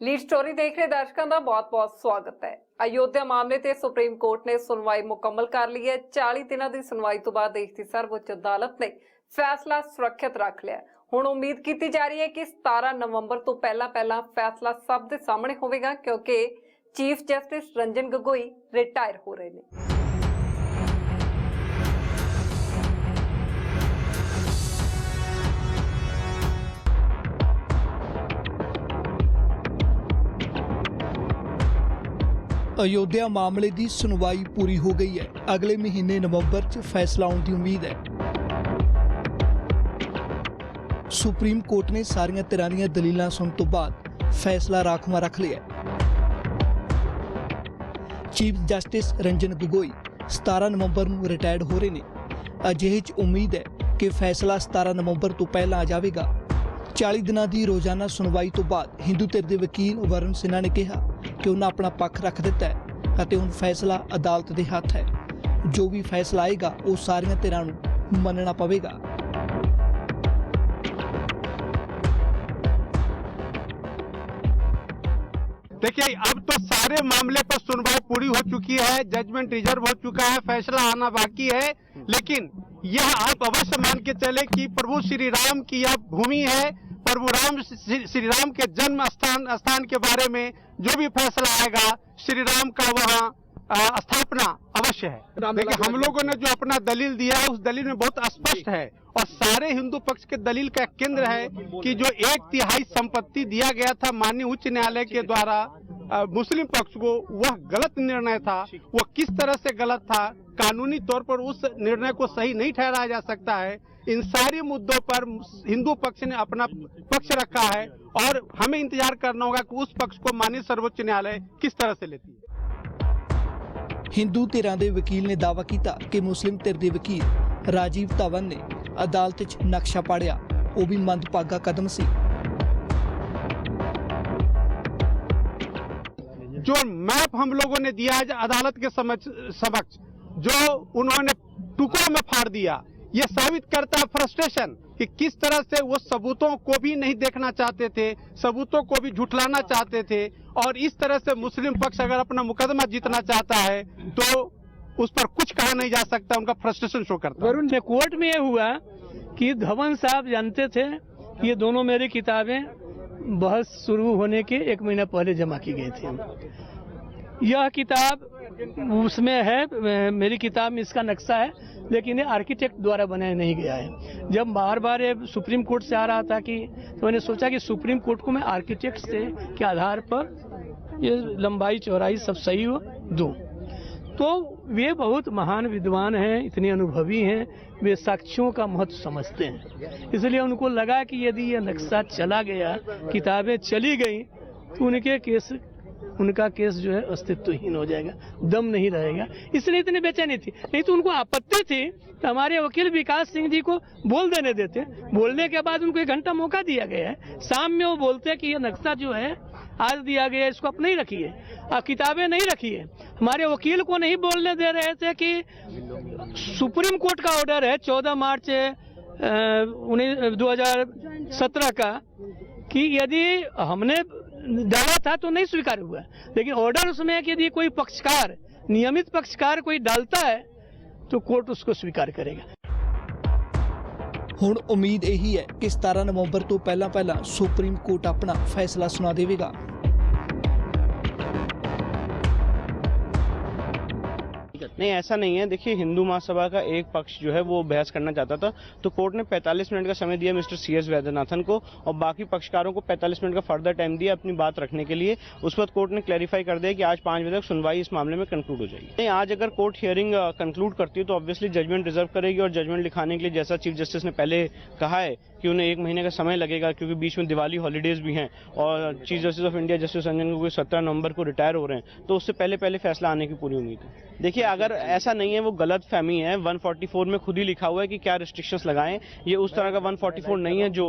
Lead story देख रहे दर्शकों का बहुत बहुत स्वागत है। अयोध्या मामले ते सुप्रीम कोर्ट ने सुनवाई मुकम्मल कर ली है। 40 दिनों की सुनवाई तो बाद देश की सर्वोच्च अदालत ने फैसला सुरक्षित रख लिया। हुण उम्मीद की जा रही है कि 17 नवंबर तो पहला फैसला सब के सामने होगा, क्योंकि chief justice Ranjan Gogoi retire हो रहे हैं। अयोध्या मामले की सुनवाई पूरी हो गई है। अगले महीने नवंबर च फैसला आने की उम्मीद है। सुप्रीम कोर्ट ने सारियां धिरां दीयां दलीलां सुनने तो बाद फैसला राखवा रख लिया। चीफ जस्टिस रंजन गोगोई 17 नवंबर को रिटायर्ड हो रहे हैं। अजिहे च उम्मीद है कि फैसला 17 नवंबर तो पहला आ जाएगा। 40 दिनों की रोजाना सुनवाई तो बाद हिंदू धिर के वकील वरुण सिन्हा ने कहा कि उन्हें अपना पक्ष रख दिता है और हुण फैसला अदालत के हाथ है। जो भी फैसला आएगा वो सारियां धिरां नूं मनना पवेगा। देखिए, अब तो सारे मामले पर सुनवाई पूरी हो चुकी है, जजमेंट रिजर्व हो चुका है, फैसला आना बाकी है। लेकिन यह आप अवश्य मान के चले कि प्रभु श्री राम की यह भूमि है। प्रभु राम श्री राम के जन्म स्थान के बारे में जो भी फैसला आएगा, श्री राम का वहाँ स्थापना अवश्य है। देखिए, हम लोगों ने जो अपना दलील दिया है उस दलील में बहुत स्पष्ट है और सारे हिंदू पक्ष के दलील का केंद्र है कि जो 1/3 संपत्ति दिया गया था माननीय उच्च न्यायालय के द्वारा मुस्लिम पक्ष को, वह गलत निर्णय था। वह किस तरह से गलत था, कानूनी तौर पर उस निर्णय को सही नहीं ठहराया जा सकता है। इन सारे मुद्दों पर हिंदू पक्ष ने अपना पक्ष रखा है और हमें इंतजार करना होगा कि उस पक्ष को माननीय सर्वोच्च न्यायालय किस तरह से लेती है। हिंदू धिरां दे वकील ने दावा किया कि मुस्लिम धिर दे वकील राजीव धवन ने अदालत च नक्शा पाड़िया, वो भी मंदभागा कदम सी। जो मैप हम लोगों ने दिया है अदालत के समक्ष, जो उन्होंने टुकड़ों में फाड़ दिया, ये साबित करता है फ्रस्ट्रेशन कि किस तरह से वो सबूतों को भी नहीं देखना चाहते थे, सबूतों को भी झुठलाना चाहते थे। और इस तरह से मुस्लिम पक्ष अगर अपना मुकदमा जीतना चाहता है तो उस पर कुछ कहा नहीं जा सकता। उनका फ्रस्ट्रेशन शो करता है। वरुण, कोर्ट में यह हुआ कि धवन साहब जानते थे कि ये दोनों मेरी किताबें बहस शुरू होने के 1 महीना पहले जमा की गई थी। यह किताब उसमें है, मेरी किताब में इसका नक्शा है, लेकिन ये आर्किटेक्ट द्वारा बनाया नहीं गया है। जब बार बार ये सुप्रीम कोर्ट से आ रहा था तो मैंने सोचा कि सुप्रीम कोर्ट को मैं आर्किटेक्ट से के आधार पर ये लंबाई चौड़ाई सब सही हो दूं। तो वे बहुत महान विद्वान हैं, इतने अनुभवी हैं, वे साक्ष्यों का महत्व समझते हैं। इसलिए उनको लगा कि यदि ये नक्शा चला गया, किताबें चली गई, तो उनका केस जो है अस्तित्वहीन हो जाएगा, दम नहीं रहेगा। इसलिए इतनी बेचैनी थी। नहीं तो उनको आपत्ति थी तो हमारे वकील विकास सिंह जी को बोल देने देते। बोलने के बाद उनको 1 घंटा मौका दिया गया है। शाम में वो बोलते कि ये नक्शा जो है आज दिया गया, इसको आप नहीं रखिए, किताबें नहीं रखिए। हमारे वकील को नहीं बोलने दे रहे थे कि सुप्रीम कोर्ट का ऑर्डर है 14 मार्च 2017 का कि यदि हमने डाला था तो नहीं स्वीकार हुआ, लेकिन ऑर्डर उसमें है कि यदि कोई पक्षकार, नियमित पक्षकार कोई डालता है तो कोर्ट उसको स्वीकार करेगा। हुण उम्मीद यही है कि 17 नवंबर तो पहला सुप्रीम कोर्ट अपना फैसला सुना देगा। नहीं, ऐसा नहीं है। देखिए, हिंदू महासभा का एक पक्ष जो है वो बहस करना चाहता था, तो कोर्ट ने 45 मिनट का समय दिया मिस्टर CS वैद्यनाथन को और बाकी पक्षकारों को 45 मिनट का फर्दर टाइम दिया अपनी बात रखने के लिए। उस वक्त कोर्ट ने क्लैरिफाई कर दिया कि आज 5 बजे तक सुनवाई इस मामले में कंक्लूड हो जाएगी। नहीं, आज अगर कोर्ट हियरिंग कंक्लूड करती है तो ऑब्वियसली जजमेंट रिजर्व करेगी और जजमेंट लिखाने के लिए, जैसा चीफ जस्टिस ने पहले कहा है कि उन्हें 1 महीने का समय लगेगा, क्योंकि बीच में दिवाली हॉलीडेज भी हैं और chief justice of India justice Ranjan Gogoi 17 नवंबर को रिटायर हो रहे हैं, तो उससे पहले फैसला आने की पूरी उम्मीद है। देखिए, अगर ऐसा नहीं है, वो गलत फहमी है। 144 में खुद ही लिखा हुआ है कि क्या रिस्ट्रिक्शंस लगाएं। ये उस तरह का 144 नहीं है जो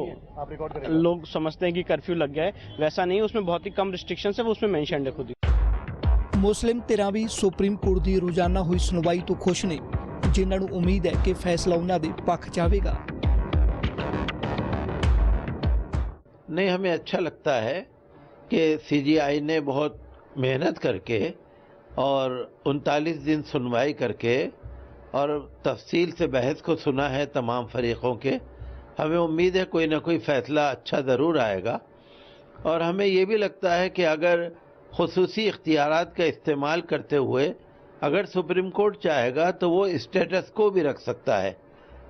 लोग समझते हैं कि कर्फ्यू लग गया है, वैसा नहीं है। उसमें बहुत ही कम रिस्ट्रिक्शंस है, वो उसमें मेंशन है खुद ही। मुस्लिम धिरां भी सुप्रीम कोर्ट की रोजाना हुई सुनवाई तो खुश ने, जिन्हां नूं उम्मीद है कि फैसला उन्हां दे पक्ष च आवेगा। नहीं, हमें अच्छा लगता है कि सीजीआई ने बहुत मेहनत करके और 39 दिन सुनवाई करके और तफसील से बहस को सुना है तमाम फरीक़ों के। हमें उम्मीद है कोई ना कोई फ़ैसला अच्छा ज़रूर आएगा। और हमें ये भी लगता है कि अगर खुसूसी इख्तियारात का इस्तेमाल करते हुए अगर सुप्रीम कोर्ट चाहेगा तो वो स्टेटस को भी रख सकता है।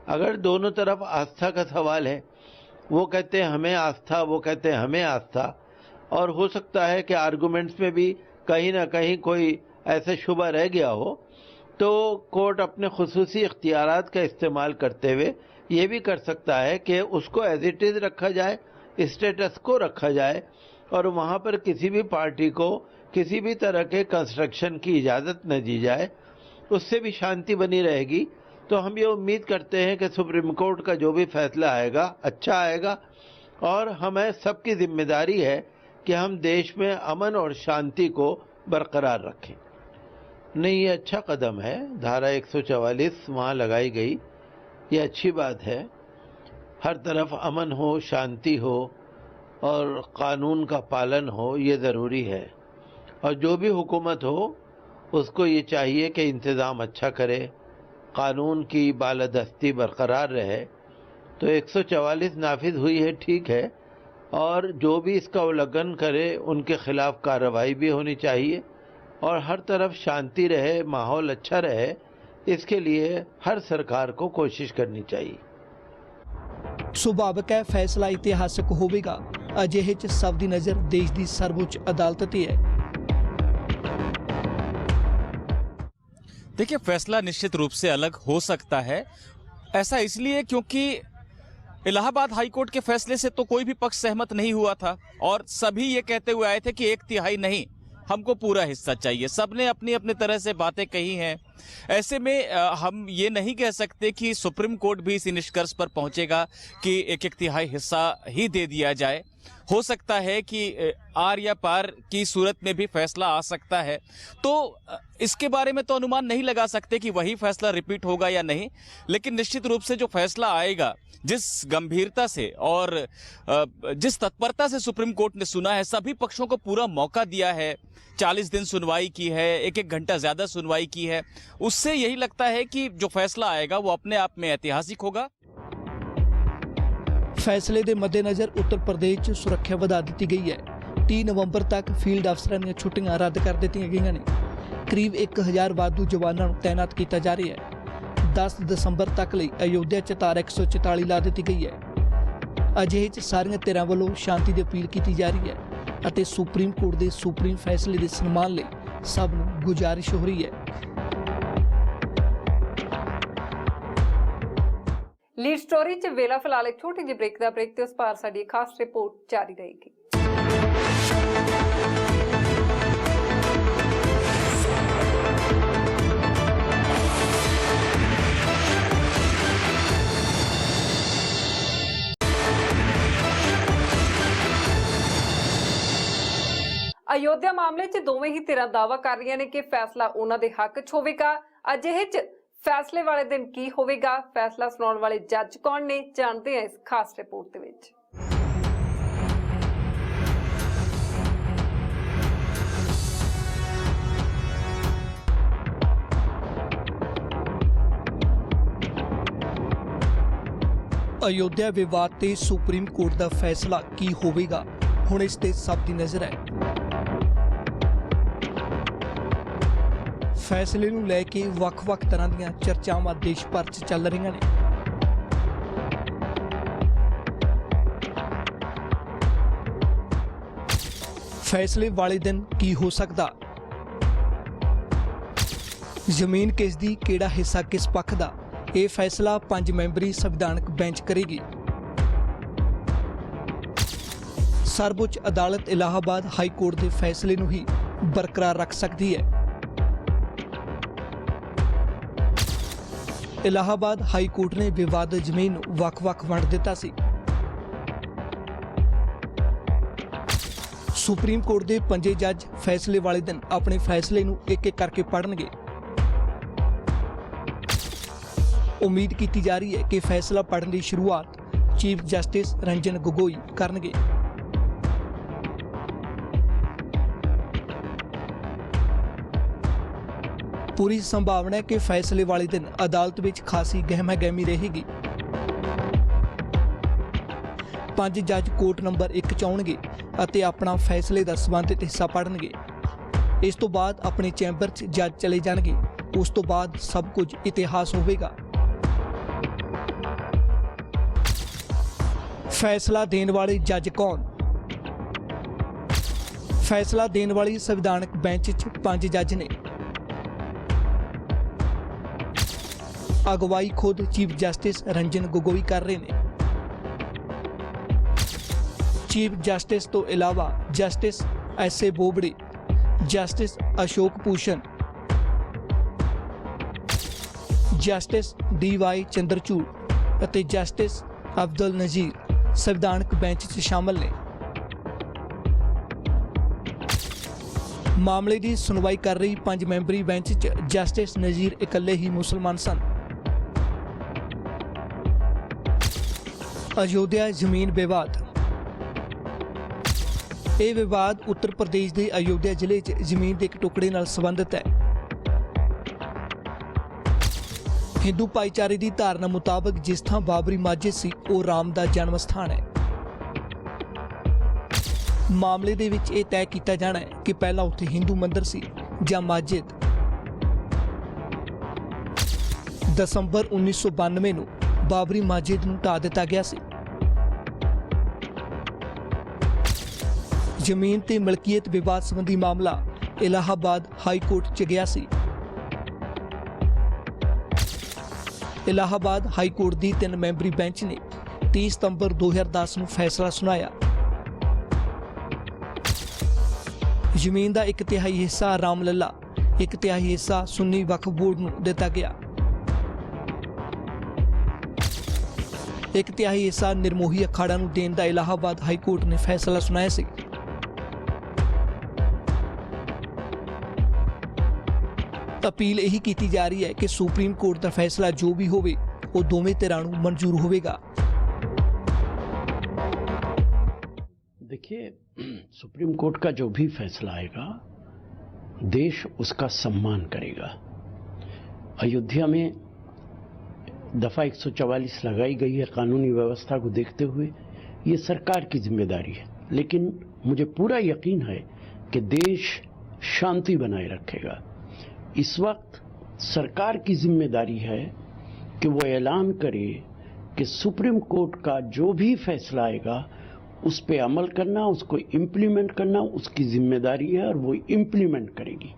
अगर दोनों तरफ आस्था का सवाल है, वो कहते हैं हमें आस्था, वो कहते हैं हमें आस्था, और हो सकता है कि आर्गूमेंट्स में भी कहीं ना कहीं कोई ऐसे शुबा रह गया हो, तो कोर्ट अपने खुसूसी इख्तियारात का इस्तेमाल करते हुए ये भी कर सकता है कि उसको एज इट इज़ रखा जाए, स्टेटस को रखा जाए, और वहाँ पर किसी भी पार्टी को किसी भी तरह के कंस्ट्रक्शन की इजाज़त न दी जाए। उससे भी शांति बनी रहेगी। तो हम ये उम्मीद करते हैं कि सुप्रीम कोर्ट का जो भी फैसला आएगा अच्छा आएगा, और हमें सबकी जिम्मेदारी है कि हम देश में अमन और शांति को बरकरार रखें। नहीं, ये अच्छा कदम है, धारा 144 वहाँ लगाई गई, ये अच्छी बात है। हर तरफ अमन हो, शांति हो और कानून का पालन हो, ये ज़रूरी है। और जो भी हुकूमत हो उसको ये चाहिए कि इंतज़ाम अच्छा करे, कानून की बालादस्ती बरकरार रहे। तो 144 नाफिज हुई है, ठीक है, और जो भी इसका उल्लंघन करे उनके खिलाफ कार्रवाई भी होनी चाहिए, और हर तरफ शांति रहे, माहौल अच्छा रहे, इसके लिए हर सरकार को कोशिश करनी चाहिए। ਸੁਭਾਵਿਕ ਹੈ ਫੈਸਲਾ ਇਤਿਹਾਸਕ ਹੋਵੇਗਾ। ਅਜਿਹੇ 'ਚ ਸਭ ਦੀ ਨਜ਼ਰ ਦੇਸ਼ ਦੀ ਸਰਵਉੱਚ ਅਦਾਲਤ ਤੇ ਹੈ। देखिए, फैसला निश्चित रूप से अलग हो सकता है। ऐसा इसलिए क्योंकि इलाहाबाद हाईकोर्ट के फैसले से तो कोई भी पक्ष सहमत नहीं हुआ था और सभी ये कहते हुए आए थे कि 1/3 नहीं, हमको पूरा हिस्सा चाहिए। सबने अपनी अपनी तरह से बातें कही हैं। ऐसे में हम ये नहीं कह सकते कि सुप्रीम कोर्ट भी इसी निष्कर्ष पर पहुंचेगा कि 1/3 हिस्सा ही दे दिया जाए। हो सकता है कि आर या पार की सूरत में भी फैसला आ सकता है। तो इसके बारे में तो अनुमान नहीं लगा सकते कि वही फैसला रिपीट होगा या नहीं, लेकिन निश्चित रूप से जो फैसला आएगा, जिस गंभीरता से और जिस तत्परता से सुप्रीम कोर्ट ने सुना है, सभी पक्षों को पूरा मौका दिया है, 40 दिन सुनवाई की है, 1-1 घंटा ज्यादा सुनवाई की है, उससे यही लगता है कि जो फैसला आएगा वो अपने आप में ऐतिहासिक होगा। फैसले के मद्देनजर उत्तर प्रदेश 'ਚ सुरक्षा ਵਧਾ ਦਿੱਤੀ गई है। 30 नवंबर तक फील्ड अफसरां ਦੀਆਂ ਛੁੱਟੀਆਂ ਰੱਦ ਕਰ ਦਿੱਤੀਆਂ ਗਈਆਂ ਨੇ। करीब 1000 ਵਾਧੂ ਜਵਾਨਾਂ ਨੂੰ ਤੈਨਾਤ ਕੀਤਾ ਜਾ ਰਿਹਾ ਹੈ। 10 ਦਸੰਬਰ ਤੱਕ ਲਈ ਅਯੋਧਿਆ 'ਚ ਧਾਰਾ 144 ਲਾ ਦਿੱਤੀ ਗਈ ਹੈ। ਅਜਿਹੇ 'ਚ ਸਾਰੀਆਂ ਧਿਰਾਂ ਵੱਲੋਂ ਸ਼ਾਂਤੀ ਦੀ ਅਪੀਲ ਕੀਤੀ ਜਾ ਰਹੀ ਹੈ ਅਤੇ ਸੁਪਰੀਮ ਕੋਰਟ ਦੇ ਸੁਪਰੀਮ ਫੈਸਲੇ ਦੇ ਸਨਮਾਨ ਲਈ ਸਭ ਨੂੰ ਗੁਜ਼ਾਰਿਸ਼ ਹੋ ਰਹੀ ਹੈ। ਲੀਡ ਸਟੋਰੀ 'ਚ ਵੇਲਾ ਫਿਲਹਾਲ ਇੱਕ ਛੋਟੀ ਜਿਹੀ ਬ੍ਰੇਕ ਦਾ ਬ੍ਰੇਕ ਤੇ ਉਸ ਪਾਰ ਸਾਡੀ ਖਾਸ ਰਿਪੋਰਟ ਜਾਰੀ ਰਹੇਗੀ। ਅਯੋਧਿਆ ਮਾਮਲੇ 'ਚ ਦੋਵੇਂ ਹੀ ਧਿਰਾਂ ਦਾਅਵਾ ਕਰ ਰਹੀਆਂ ਨੇ ਕਿ ਫੈਸਲਾ ਉਹਨਾਂ ਦੇ ਹੱਕ 'ਚ ਹੋਵੇਗਾ। ਅਜਿਹੇ 'ਚ फैसले वाले दिन की होवेगा, फैसला सुनाने वाले जज कौन ने, जानते हैं इस खास रिपोर्ट दे विच। अयोध्या विवाद ते सुप्रीम कोर्ट का फैसला की होवेगा, हुण इस ते सब दी नज़र है। फैसले ਨੂੰ ਲੈ ਕੇ ਵੱਖ-ਵੱਖ ਤਰ੍ਹਾਂ ਦੀਆਂ ਚਰਚਾਵਾਂ ਦੇਸ਼ ਭਰ 'ਚ ਚੱਲ ਰਹੀਆਂ ਨੇ। ਫੈਸਲੇ ਵਾਲੇ ਦਿਨ ਕੀ ਹੋ ਸਕਦਾ? ਜ਼ਮੀਨ ਕਿਸ ਦੀ, ਕਿਹੜਾ ਹਿੱਸਾ ਕਿਸ ਪੱਖ ਦਾ, ਇਹ ਫੈਸਲਾ 5 ਮੈਂਬਰੀ ਸੰਵਿਧਾਨਕ ਬੈਂਚ ਕਰੇਗੀ। ਸਰਵਉੱਚ ਅਦਾਲਤ ਇਲਾਹਾਬਾਦ ਹਾਈ ਕੋਰਟ ਦੇ ਫੈਸਲੇ ਨੂੰ ਹੀ ਬਰਕਰਾਰ ਰੱਖ ਸਕਦੀ ਹੈ। इलाहाबाद हाई कोर्ट ने विवादित जमीन वख-वख वंड दिता सी। सुप्रीम कोर्ट के 5 जज फैसले वाले दिन अपने फैसले नूं एक-एक करके पढ़नगे। उम्मीद की जा रही है कि फैसला पढ़ने की शुरुआत चीफ जस्टिस रंजन गोगोई करनगे। पूरी संभावना है कि फैसले वाले दिन अदालत ਵਿੱਚ खासी गहमा-गहमी रहेगी। 5 जज कोर्ट नंबर 1 ਚ ਆਉਣਗੇ ਅਤੇ ਆਪਣਾ ਫੈਸਲੇ ਦਾ ਸੰਬੰਧਿਤ ਹਿੱਸਾ ਪੜ੍ਹਨਗੇ। ਇਸ ਤੋਂ ਬਾਅਦ ਆਪਣੇ ਚੈਂਬਰ 'ਚ ਜੱਜ ਚਲੇ ਜਾਣਗੇ। ਉਸ ਤੋਂ ਬਾਅਦ ਸਭ ਕੁਝ ਇਤਿਹਾਸ ਹੋਵੇਗਾ। फैसला देने वाले जज कौन? फैसला देने वाली संविधानक बेंच 'ਚ 5 जज ने। अगवाई खुद चीफ जस्टिस रंजन गोगोई कर रहे ने। चीफ जस्टिस तो इलावा justice एस.ए. Bobde, justice Ashok Bhushan, justice D.Y.. Chandrachud ਅਤੇ जस्टिस अब्दुल नजीर संविधानक बेंच 'ਚ शामिल ने। मामले की सुनवाई कर रही 5 मैंबरी बेंच 'ਚ जस्टिस नजीर इकल्ले ही मुसलमान सन। अयोध्या जमीन विवाद। ਇਹ ਵਿਵਾਦ उत्तर प्रदेश के अयोध्या जिले 'ਚ ਜ਼ਮੀਨ ਦੇ ਇੱਕ ਟੁਕੜੇ ਨਾਲ ਸੰਬੰਧਿਤ ਹੈ। हिंदू भाईचारे की धारणा मुताबिक जिस थां बाबरी मस्जिद सी वो राम का जन्म स्थान है। मामले दे विच ये तय किया जाना है कि पहला उत्थे हिंदू मंदिर सी जां मस्जिद। दसंबर 1992 नूं बाबरी मस्जिद नूं ढा दिता गया सी। जमीन ते मलकीयत विवाद संबंधी मामला इलाहाबाद हाई कोर्ट च गया सी। इलाहाबाद हाई कोर्ट की 3 मैंबरी बेंच ने 30 सितंबर 2010 ਨੂੰ फैसला सुनाया। ਜ਼ਮੀਨ ਦਾ 1/3 हिस्सा रामलला, 1/3 हिस्सा सुन्नी वक्फ बोर्ड ਨੂੰ ਦਿੱਤਾ ਗਿਆ। 1/3 हिस्सा निर्मोही अखाड़ा ਨੂੰ ਦੇਣ ਦਾ इलाहाबाद हाई कोर्ट ने फैसला सुनाया ਸੀ। अपील यही की जा रही है कि सुप्रीम कोर्ट का फैसला जो भी होवे वो दोवें धिरां नूं मंजूर होवेगा। देखिए, सुप्रीम कोर्ट का जो भी फैसला आएगा देश उसका सम्मान करेगा। अयोध्या में दफ़ा 144 लगाई गई है कानूनी व्यवस्था को देखते हुए, ये सरकार की जिम्मेदारी है, लेकिन मुझे पूरा यकीन है कि देश शांति बनाए रखेगा। इस वक्त सरकार की जिम्मेदारी है कि वो ऐलान करे कि सुप्रीम कोर्ट का जो भी फैसला आएगा उस पे अमल करना, उसको इम्प्लीमेंट करना उसकी जिम्मेदारी है और वो इम्प्लीमेंट करेगी।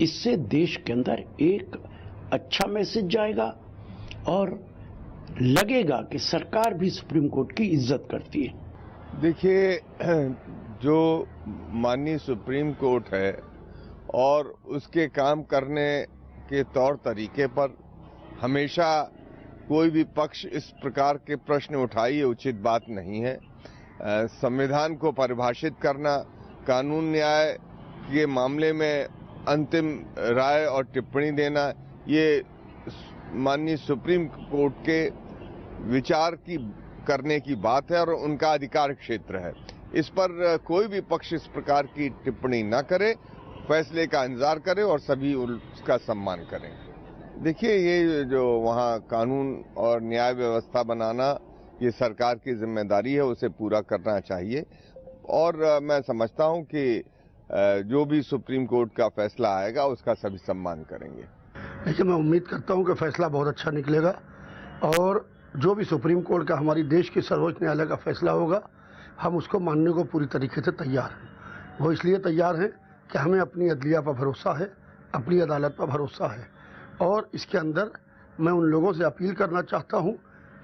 इससे देश के अंदर एक अच्छा मैसेज जाएगा और लगेगा कि सरकार भी सुप्रीम कोर्ट की इज्जत करती है। देखिए, जो माननीय सुप्रीम कोर्ट है और उसके काम करने के तौर तरीके पर हमेशा कोई भी पक्ष इस प्रकार के प्रश्न उठाइए उचित बात नहीं है। संविधान को परिभाषित करना, कानून न्याय के मामले में अंतिम राय और टिप्पणी देना, ये माननीय सुप्रीम कोर्ट के विचार की करने की बात है और उनका अधिकार क्षेत्र है। इस पर कोई भी पक्ष इस प्रकार की टिप्पणी न करे, फैसले का इंतजार करें और सभी उसका सम्मान करें। देखिए, ये जो वहाँ कानून और न्याय व्यवस्था बनाना ये सरकार की जिम्मेदारी है, उसे पूरा करना चाहिए और मैं समझता हूँ कि जो भी सुप्रीम कोर्ट का फैसला आएगा उसका सभी सम्मान करेंगे। देखिए, मैं उम्मीद करता हूँ कि फैसला बहुत अच्छा निकलेगा और जो भी सुप्रीम कोर्ट का हमारी देश के सर्वोच्च न्यायालय का फैसला होगा हम उसको मानने को पूरी तरीके से तैयार हैं। वो इसलिए तैयार हैं कि हमें अपनी अदलिया पर भरोसा है, अपनी अदालत पर भरोसा है और इसके अंदर मैं उन लोगों से अपील करना चाहता हूं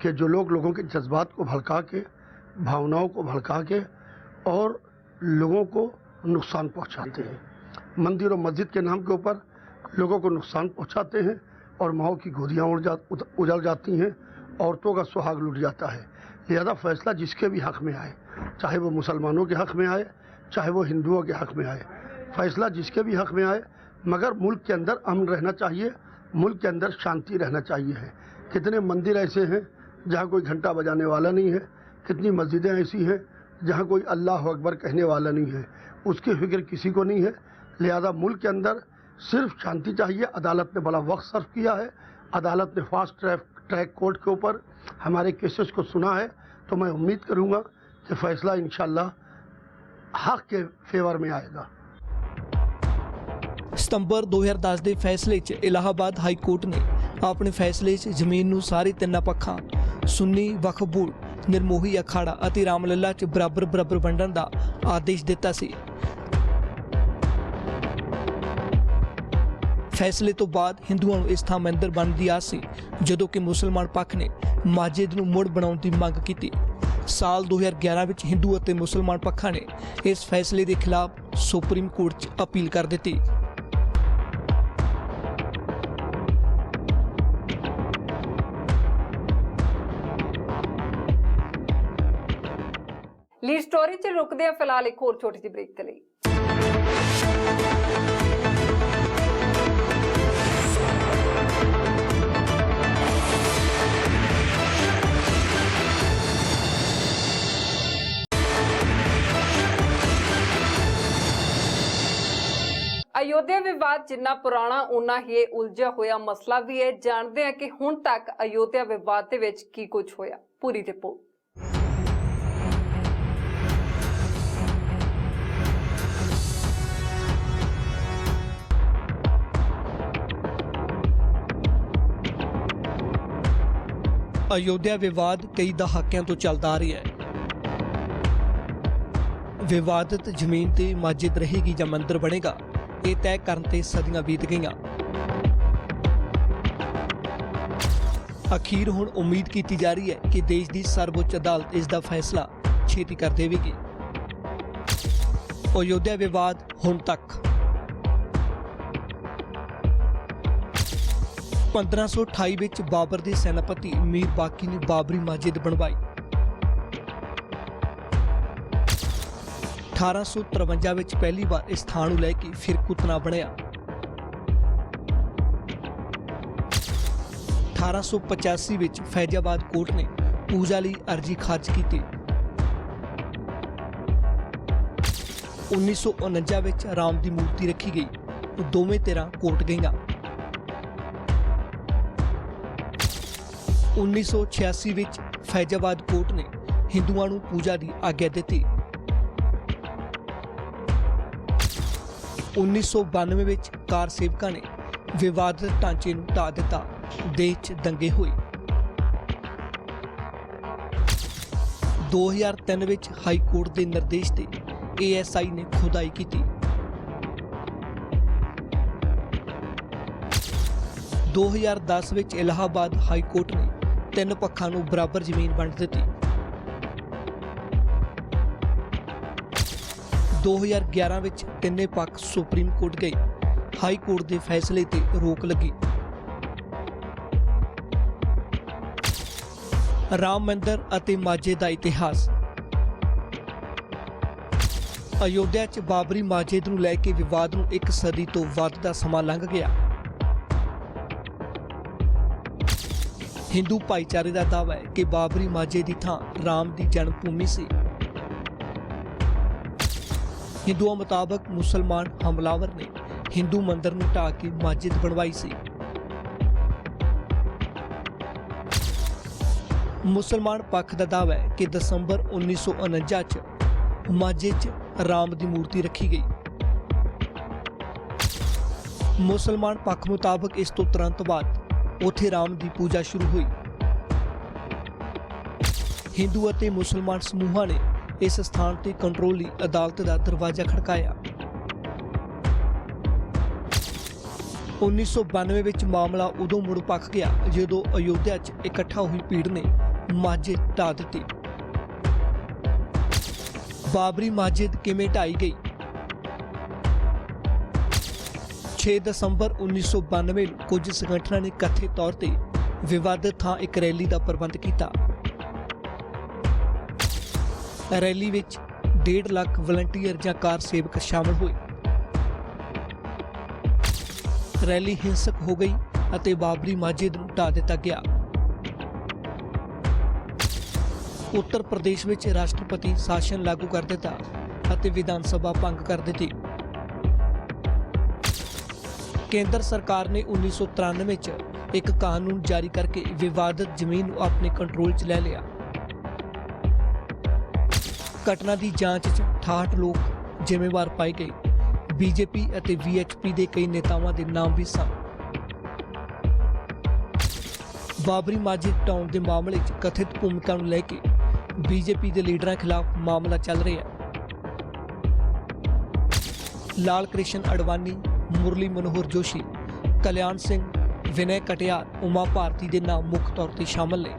कि जो लोगों के जज्बात को भड़का के, भावनाओं को भड़का के और लोगों को नुकसान पहुंचाते हैं, मंदिर और मस्जिद के नाम के ऊपर लोगों को नुकसान पहुंचाते हैं और माओ की गोदियाँ उजड़ जाती हैं, औरतों का सुहाग लुट जाता है। लिहाजा फैसला जिसके भी हक में आए, चाहे वो मुसलमानों के हक में आए, चाहे वो हिंदुओं के हक में आए, फैसला जिसके भी हक में आए, मगर मुल्क के अंदर अमन रहना चाहिए, मुल्क के अंदर शांति रहना चाहिए है। कितने मंदिर ऐसे हैं जहाँ कोई घंटा बजाने वाला नहीं है, कितनी मस्जिदें ऐसी हैं जहाँ कोई अल्लाह अकबर कहने वाला नहीं है, उसकी फिक्र किसी को नहीं है। लिहाजा मुल्क के अंदर सिर्फ शांति चाहिए। अदालत ने बड़ा वक्त सर्व किया है, अदालत ने फास्ट ट्रैक कोर्ट के ऊपर हमारे केसेस को सुना है, तो मैं उम्मीद करूंगा कि फैसला इंशाल्लाह हक के फेवर में आएगा। ਸਤੰਬਰ 2010 ਦੇ ਫੈਸਲੇ 'ਚ ਇਲਾਹਾਬਾਦ ਹਾਈ ਕੋਰਟ ਨੇ ਆਪਣੇ ਫੈਸਲੇ 'ਚ ਜ਼ਮੀਨ ਨੂੰ ਸਾਰੇ ਤਿੰਨਾਂ ਪੱਖਾਂ ਸੁੰਨੀ ਵਕਫ ਬੋਰਡ, ਨਿਰਮੋਹੀ ਅਖਾੜਾ ਅਤੇ ਰਾਮਲੱਲਾ 'ਚ ਬਰਾਬਰ ਵੰਡਣ ਦਾ ਆਦੇਸ਼ ਦਿੱਤਾ ਸੀ। ਫੈਸਲੇ ਤੋਂ ਬਾਅਦ ਹਿੰਦੂਆਂ ਨੂੰ ਇਸ ਥਾਂ ਮੰਦਿਰ ਬਣਨ ਦੀ ਆਸ ਸੀ, ਜਦੋਂ ਕਿ ਮੁਸਲਮਾਨ ਪੱਖ ਨੇ ਮਸਜਿਦ ਨੂੰ ਮੁੜ ਬਣਾਉਣ ਦੀ ਮੰਗ ਕੀਤੀ। ਸਾਲ 2011 ਵਿੱਚ ਹਿੰਦੂ ਅਤੇ ਮੁਸਲਮਾਨ ਪੱਖਾਂ ਨੇ ਇਸ ਫੈਸਲੇ ਦੇ ਖਿਲਾਫ ਸੁਪਰੀਮ ਕੋਰਟ 'ਚ ਅਪੀਲ ਕਰ ਦਿੱਤੀ। ਲੀਡ ਸਟੋਰੀ 'ਚ ਰੁਕਦੇ ਆ ਫਿਲਹਾਲ ਇੱਕ ਹੋਰ ਛੋਟੀ ਜਿਹੀ ਬ੍ਰੇਕ ਦੇ ਲਈ। अयोध्या विवाद जिन्ना पुराना उन्ना ही उलझा होया मसला भी है। जानते हैं कि हुण तक अयोध्या विवाद दे विच की कुछ होया, पूरी रिपोर्ट। अयोध्या विवाद कई दहाकिਆਂ ਤੋਂ ਚੱਲਦਾ ਆ ਰਿਹਾ ਹੈ। विवादित ਜ਼ਮੀਨ ਤੇ ਮਸਜਿਦ ਰਹੇਗੀ ਜਾਂ ਮੰਦਿਰ ਬਣੇਗਾ, ਇਹ ਤੈਅ ਕਰਨ ਤੇ ਸਦੀਆਂ ਬੀਤ ਗਈਆਂ। ਅਖੀਰ ਹੁਣ ਉਮੀਦ ਕੀਤੀ ਜਾ ਰਹੀ ਹੈ ਕਿ ਦੇਸ਼ ਦੀ ਸਰਵਉੱਚ ਅਦਾਲਤ ਇਸ ਦਾ ਫੈਸਲਾ ਛੇਤੀ ਕਰ ਦੇਵੇਗੀ। ਅਯੋਧਿਆ ਵਿਵਾਦ ਹੁਣ ਤੱਕ 1528 ਵਿੱਚ ਬਾਬਰ ਦੇ ਸੈਨਾਪਤੀ ਮੀਰ ਬਾਕੀ ਨੇ ਬਾਬਰੀ ਮਸਜਿਦ ਬਣਵਾਈ। 1853 ਵਿੱਚ ਪਹਿਲੀ ਵਾਰ ਇਸ ਥਾਂ ਨੂੰ ਲੈ ਕੇ ਫਿਰਕੁਤਨਾ ਬਣਿਆ। 1885 ਵਿੱਚ ਫੈਜ਼ਾਬਾਦ ਕੋਰਟ ਨੇ ਪੂਜਾ ਲਈ ਅਰਜ਼ੀ ਖਾਰਜ ਕੀਤੀ। 1949 ਵਿੱਚ ਰਾਮ ਦੀ ਮੂਰਤੀ ਰੱਖੀ ਗਈ। ਦੋਵੇਂ ਧਿਰਾਂ ਕੋਰਟ ਗਈਆਂ। 1986 ਵਿੱਚ ਫੈਜ਼ਾਬਾਦ ਕੋਰਟ ਨੇ ਹਿੰਦੂਆਂ ਨੂੰ ਪੂਜਾ ਦੀ ਆਗਿਆ ਦਿੱਤੀ। 1992 ਵਿੱਚ ਕਾਰ ਸੇਵਕਾਂ ਨੇ ਵਿਵਾਦਿਤ ਢਾਂਚੇ ਨੂੰ ਢਾਹ ਦਿੱਤਾ। ਦੇਸ਼ 'ਚ ਦੰਗੇ ਹੋਏ। 2003 ਵਿੱਚ ਹਾਈ ਕੋਰਟ ਦੇ ਨਿਰਦੇਸ਼ ਤੇ ASI ਨੇ ਖੁਦਾਈ ਕੀਤੀ। 2010 ਵਿੱਚ ਇਲਾਹਾਬਾਦ ਹਾਈ ਕੋਰਟ ਨੇ ਤਿੰਨ ਪੱਖਾਂ ਨੂੰ ਬਰਾਬਰ ਜ਼ਮੀਨ ਵੰਡ ਦਿੱਤੀ। 2011 ਵਿੱਚ ਤਿੰਨੇ ਪੱਖ ਸੁਪਰੀਮ ਕੋਰਟ ਗਏ। ਹਾਈ ਕੋਰਟ ਦੇ ਫੈਸਲੇ ਤੇ ਰੋਕ ਲੱਗੀ। ਰਾਮ ਮੰਦਿਰ ਅਤੇ ਮਸਜਿਦ ਦਾ ਇਤਿਹਾਸ। ਅਯੋਧਿਆ 'ਚ ਬਾਬਰੀ ਮਸਜਿਦ ਨੂੰ ਲੈ ਕੇ ਵਿਵਾਦ ਨੂੰ ਇੱਕ ਸਦੀ ਤੋਂ ਵੱਧ ਦਾ ਸਮਾਂ ਲੰਘ ਗਿਆ। ਹਿੰਦੂ ਭਾਈਚਾਰੇ ਦਾ ਦਾਅਵਾ ਹੈ ਕਿ ਬਾਬਰੀ ਮਸਜਿਦ ਦੀ ਥਾਂ ਰਾਮ ਦੀ ਜਨਮ ਭੂਮੀ ਸੀ। ਹਿੰਦੂਆਂ ਮੁਤਾਬਕ ਮੁਸਲਮਾਨ ਹਮਲਾਵਰ ਨੇ ਹਿੰਦੂ ਮੰਦਿਰ ਨੂੰ ਢਾਹ ਕੇ ਮਸਜਿਦ ਬਣਵਾਈ ਸੀ। ਮੁਸਲਮਾਨ ਪੱਖ ਦਾ ਦਾਅਵਾ ਹੈ ਕਿ ਦਸੰਬਰ 1949 'ਚ ਮਸਜਿਦ 'ਚ ਰਾਮ ਦੀ ਮੂਰਤੀ ਰੱਖੀ ਗਈ। ਮੁਸਲਮਾਨ ਪੱਖ ਮੁਤਾਬਕ ਇਸ ਤੋਂ ਤੁਰੰਤ ਬਾਅਦ ਉੱਥੇ ਰਾਮ ਦੀ ਪੂਜਾ ਸ਼ੁਰੂ ਹੋਈ। ਹਿੰਦੂ ਅਤੇ ਮੁਸਲਮਾਨ ਸਮੂਹਾਂ ਨੇ ਇਸ ਸਥਾਨ ਤੇ ਕੰਟਰੋਲ ਲਈ ਅਦਾਲਤ ਦਾ ਦਰਵਾਜ਼ਾ ਖੜਕਾਇਆ। 1992 ਵਿੱਚ ਮਾਮਲਾ ਉਦੋਂ ਮੁੜ ਪੱਕ ਗਿਆ ਜਦੋਂ ਅਯੋਧਿਆ 'ਚ ਇਕੱਠਾ ਹੋਈ ਭੀੜ ਨੇ ਮਸਜਿਦ ਢਾਹ ਦਿੱਤੀ। ਬਾਬਰੀ ਮਸਜਿਦ ਕਿਵੇਂ ਢਾਈ ਗਈ? 6 ਦਸੰਬਰ 1992 ਨੂੰ ਕੁਝ ਸੰਗਠਨਾਂ ਨੇ ਕਥਿਤ ਤੌਰ ਤੇ ਵਿਵਾਦਿਤ ਥਾਂ ਇੱਕ ਰੈਲੀ ਦਾ ਪ੍ਰਬੰਧ ਕੀਤਾ। ਰੈਲੀ ਵਿੱਚ 1.5 ਲੱਖ ਵਲੰਟੀਅਰ ਜਾਂ ਕਾਰ ਸੇਵਕ ਸ਼ਾਮਲ ਹੋਏ। ਰੈਲੀ ਹਿੰਸਕ ਹੋ ਗਈ ਅਤੇ ਬਾਬਰੀ ਮਸਜਿਦ ਨੂੰ ਢਾਹ ਦਿੱਤਾ ਗਿਆ। ਉੱਤਰ ਪ੍ਰਦੇਸ਼ ਵਿੱਚ ਰਾਸ਼ਟਰਪਤੀ ਸ਼ਾਸਨ ਲਾਗੂ ਕਰ ਦਿੱਤਾ ਅਤੇ ਵਿਧਾਨ ਸਭਾ ਭੰਗ ਕਰ ਦਿੱਤੀ। ਕੇਂਦਰ ਸਰਕਾਰ ਨੇ 1993 ਚ ਇੱਕ ਕਾਨੂੰਨ ਜਾਰੀ ਕਰਕੇ ਵਿਵਾਦਤ ਜ਼ਮੀਨ ਨੂੰ ਆਪਣੇ ਕੰਟਰੋਲ 'ਚ ਲੈ ਲਿਆ। ਘਟਨਾ ਦੀ ਜਾਂਚ 'ਚ 68 ਲੋਕ ਜ਼ਿੰਮੇਵਾਰ ਪਾਏ ਗਏ। ਬੀਜੇਪੀ ਅਤੇ ਵੀਐਚਪੀ ਦੇ ਕਈ ਨੇਤਾਵਾਂ ਦੇ ਨਾਮ ਵੀ ਸਨ। ਬਾਬਰੀ ਮਸਜਿਦ ਢਾਉਣ ਦੇ ਮਾਮਲੇ 'ਚ ਕਥਿਤ ਭੂਮਿਕਾ ਨੂੰ ਲੈ ਕੇ ਬੀਜੇਪੀ ਦੇ ਲੀਡਰਾਂ ਖਿਲਾਫ ਮਾਮਲਾ ਚੱਲ ਰਿਹਾ ਹੈ। ਲਾਲ ਕ੍ਰਿਸ਼ਨ ਅਡਵਾਨੀ, ਮੁਰਲੀ ਮਨੋਹਰ ਜੋਸ਼ੀ, ਕਲਿਆਣ ਸਿੰਘ, ਵਿਨय ਕਟਿਆਰ, ਉਮਾ ਭਾਰਤੀ ਦੇ ਨਾਮ ਮੁੱਖ ਤੌਰ ਤੇ ਸ਼ਾਮਲ ਨੇ।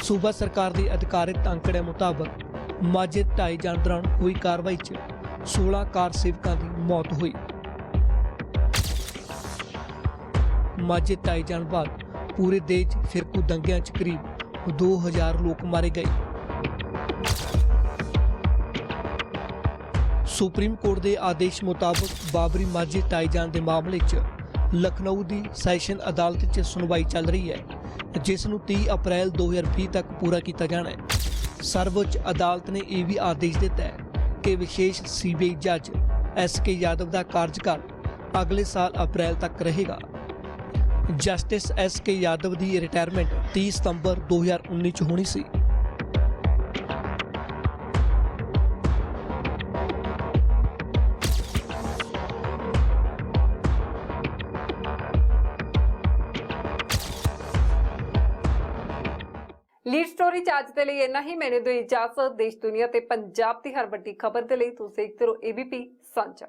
ਸੂਬਾ ਸਰਕਾਰ ਦੇ ਅਧਿਕਾਰਿਤ ਅੰਕੜਿਆਂ ਮੁਤਾਬਕ ਮਸਜਿਦ ਢਾਏ ਜਾਣ ਦੌਰਾਨ ਹੋਈ ਕਾਰਵਾਈ 'ਚ 16 ਕਾਰ ਸੇਵਕਾਂ ਦੀ ਮੌਤ ਹੋਈ। ਮਸਜਿਦ ਢਾਏ ਜਾਣ ਬਾਅਦ ਪੂਰੇ ਦੇਸ਼ 'ਚ ਫਿਰਕੂ ਦੰਗਿਆਂ 'ਚ ਕਰੀਬ 2000 ਲੋਕ ਮਾਰੇ ਗਏ। ਸੁਪਰੀਮ ਕੋਰਟ ਦੇ ਆਦੇਸ਼ ਮੁਤਾਬਕ ਬਾਬਰੀ ਮਸਜਿਦ ਢਾਏ ਜਾਣ ਦੇ ਮਾਮਲੇ 'ਚ ਲਖਨਊ ਦੀ ਸੈਸ਼ਨ ਅਦਾਲਤ 'ਚ ਸੁਣਵਾਈ ਚੱਲ ਰਹੀ ਹੈ, ਜਿਸ ਨੂੰ 30 ਅਪ੍ਰੈਲ 2020 ਤੱਕ ਪੂਰਾ ਕੀਤਾ ਜਾਣਾ ਹੈ। ਸਰਵਉੱਚ ਅਦਾਲਤ ਨੇ ਇਹ ਵੀ ਆਦੇਸ਼ ਦਿੱਤਾ ਹੈ ਕਿ ਵਿਸ਼ੇਸ਼ ਸੀਬੀਆਈ ਜੱਜ ਐਸ.ਕੇ. ਯਾਦਵ ਦਾ ਕਾਰਜਕਾਲ ਅਗਲੇ ਸਾਲ ਅਪ੍ਰੈਲ ਤੱਕ ਰਹੇਗਾ। ਜਸਟਿਸ ਐਸ.ਕੇ. ਯਾਦਵ ਦੀ ਰਿਟਾਇਰਮੈਂਟ 30 ਸਤੰਬਰ 2019 ਚ ਹੋਣੀ ਸੀ। ਲੀਡ ਸਟੋਰੀ ਚ ਅੱਜ ਦੇ ਲਈ ਇੰਨਾ ਹੀ। ਮੈਨੂੰ ਦਿਓ ਇਜਾਜ਼ਤ। ਦੇਸ਼ ਦੁਨੀਆ ਤੇ ਪੰਜਾਬ ਦੀ ਹਰ ਵੱਡੀ ਖਬਰ ਦੇ ਲਈ ਤੁਸੀਂ ਦੇਖਦੇ ਰਹੋ ABP ਸਾਂਝਾ।